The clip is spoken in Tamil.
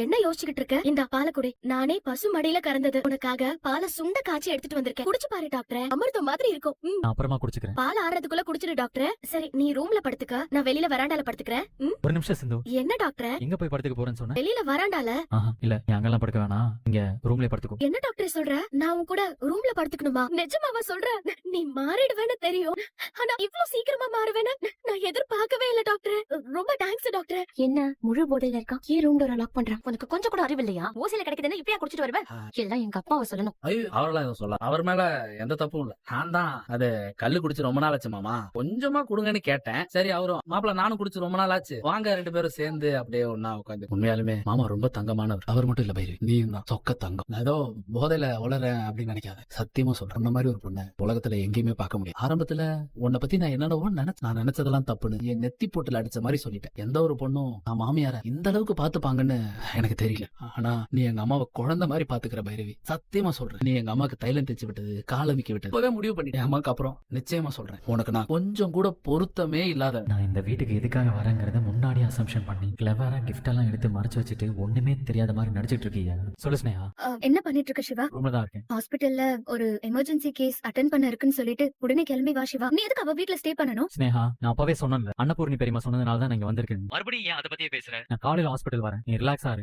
என்ன யோசிச்சுக்கிட்டு இருக்க? இந்த பாலை குடி. நானே பசு மடியில கறந்தது. உனக்காக பாலை சுண்ட காய்ச்சி எடுத்துட்டு வந்திருக்கேன். குடிச்சு பாரு டாக்டர். அமிர்தம் மாதிரி இருக்கும். நான் அப்புறமா குடிச்சுக்கிறேன். பால் ஆறதுக்குள்ள குடிச்சிரு டாக்டர். சரி நீ ரூம்ல படுத்துக்க, நான் வெளியில வராண்டால படுத்துக்கிறேன். ஒரு நிமிஷம் சிந்து. என்ன டாக்டர்? எங்க போய் படுத்துக்க போறேன்னு சொன்ன? வெளியில வராண்டால. இல்ல நீ அங்கெல்லாம் படுக்க வேணாம், இங்க ரூம்லயே படுத்துக்கோ. என்ன டாக்டர் சொல்ற? நான் உன் கூட ரூம்ல படுத்துக்கணுமா? நிஜமாவா சொல்ற? நீ மாறிடுவேன்னு தெரியும், ஆனா இவ்ளோ சீக்கிரமா மாறுவேன்னு நான் எதிர்பார்க்கவே இல்ல டாக்டர். ரொம்ப தேங்க்ஸ் டாக்டர். என்ன முழு போதையில இருக்கான்? ஏன் ரூம் டோரை லாக் பண்றான்? உனக்கு கொஞ்சம் கூட அறிவு இல்லையா? ஓசில கிடைக்குதுன்னு இப்படியா குடிச்சிட்டு வருவேன்? எல்லாம் எங்க அப்பாவை சொல்லணும். ஐயோ அவரெல்லாம் எதுவும் சொல்ல, அவர் மேல எந்த தப்பும் இல்ல. நான் தான் அது கல்லு குடிச்சு ரொம்ப நாள் ஆச்சு மாமா, கொஞ்சமா குடுங்கன்னு கேட்டேன். சரி அவரும் மாப்பிள்ள நானும் குடிச்சு ரொம்ப நாள் ஆச்சு, வாங்க 2 பேரும் சேர்ந்து அப்படியே ஒன்னா உட்காந்து. உண்மையாலுமே மாமா ரொம்ப தங்கமானவர். அவர் மட்டும் இல்ல பைரவி, நீயும் தான் சொக்க தங்கம். நான் ஏதோ போதையில வளரேன் அப்படின்னு நினைக்காத, சத்தியமா சொல்றேன். அந்த மாதிரி ஒரு பொண்ணு உலகத்துல எங்கேயுமே பார்க்க முடியும். ஆரம்பத்துல உன்னை பத்தி நான் என்னடவோ நான் நினைச்சதெல்லாம் தப்புன்னு என் நெத்தி போட்டுல அடிச்ச மாதிரி சொல்லிட்டேன். எந்த ஒரு பொண்ணும் நான் மாமியார இந்த அளவுக்கு பாத்துப்பாங்கன்னு எனக்கு தெரியல. ஆனா நீ எங்க அம்மாவை குழந்தை மாதிரி பாத்துக்கிற பைரவி, சத்தியமா சொல்றேன். நீ எங்க அம்மாக்கு தைலம் தேய்ச்சி விட்டது, காலமிக்க விட்டது இப்பவே முடிவு பண்ணிட்டேன். அம்மாக்கு அப்புறம் நிச்சயமா சொல்றேன், உனக்கு நான் கொஞ்சம் கூட பொருத்தமே இல்லாத. நான் இந்த வீட்டுக்கு எதுக்காக வரேங்கிறத முன்னாடி அசம்ஷன் பண்ணி கிளவரா கிஃப்ட் எல்லாம் எடுத்து மறைச்சு வச்சுட்டு ஒண்ணுமே தெரியாத மாதிரி நடிச்சிட்டு இருக்கீங்க. சொல்லு ஸ்னேகா. என்ன பண்ணிட்டு இருக்க சிவா? ரூம்ல தான் இருக்கேன். ஹாஸ்பிடல்ல ஒரு எமர்ஜென்சி கேஸ் அட்டெண்ட் பண்ண இருக்குன்னு சொல்லிட்டு உடனே கிளம்பி வா சிவா. நீ எதுக்கு அவ வீட்ல ஸ்டே பண்ணணும்? ஸ்னேகா, நான் அப்பவே சொன்னேன், அன்னபூர்ணி பெரியமா சொன்னதுனால தான் நான் இங்க வந்திருக்கேன். மறுபடியும் ஏன் அதை பத்தியே பேசுறேன்? நான் காலையில ஹாஸ்பிட்டல் வரேன், நீ ரிலாக்ஸா இரு.